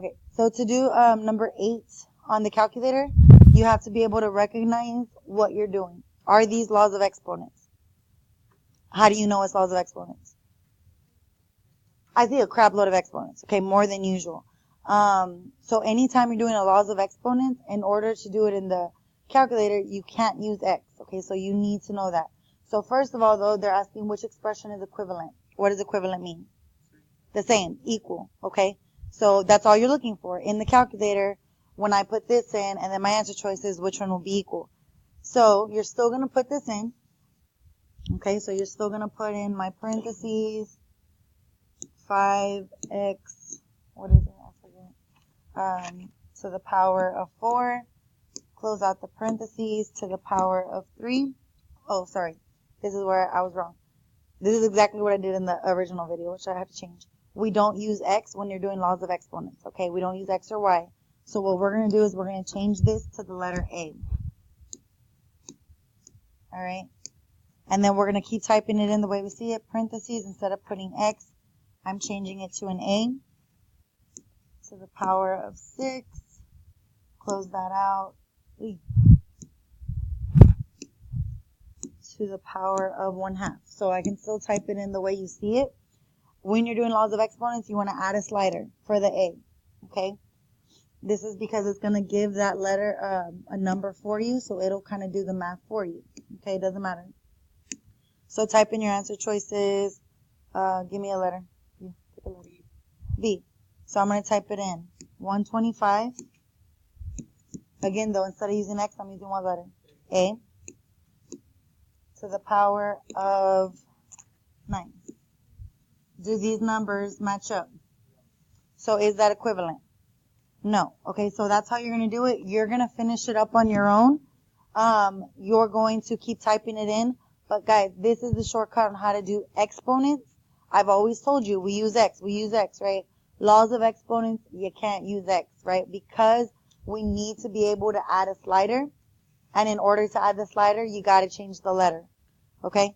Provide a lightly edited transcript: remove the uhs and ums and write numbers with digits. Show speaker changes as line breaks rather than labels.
Okay, so to do number 8 on the calculator, you have to be able to recognize what you're doing. Are these laws of exponents? How do you know it's laws of exponents? I see a crap load of exponents, okay, more than usual. So anytime you're doing a laws of exponents, in order to do it in the calculator, you can't use x, okay, so you need to know that. So first of all, though, they're asking which expression is equivalent. What does equivalent mean? The same, equal, okay? So that's all you're looking for. In the calculator, when I put this in, and then my answer choice is which one will be equal. So you're still going to put this in, okay? So you're still going to put in my parentheses, 5x, what is it? I forget. To the power of 4, close out the parentheses, to the power of 3. Oh, sorry. This is where I was wrong. This is exactly what I did in the original video, which I have to change. We don't use x when you're doing laws of exponents, okay? We don't use x or y. So what we're going to do is we're going to change this to the letter A. All right? And then we're going to keep typing it in the way we see it, parentheses, instead of putting x, I'm changing it to an A. To the power of 6, close that out, to the power of 1/2. So I can still type it in the way you see it. When you're doing laws of exponents, you want to add a slider for the A, okay? This is because it's going to give that letter a number for you, so it'll kind of do the math for you, okay? It doesn't matter. So type in your answer choices. Give me a letter. Pick a letter. B. So I'm going to type it in. 125. Again, though, instead of using x, I'm using one letter. A. To the power of 9. Do these numbers match up? So is that equivalent? No. Okay, so that's how you're going to do it. You're going to finish it up on your own. You're going to keep typing it in. But guys, this is the shortcut on how to do exponents. I've always told you, we use x, right? Laws of exponents, you can't use x, right? Because we need to be able to add a slider. And in order to add the slider, you got to change the letter. Okay?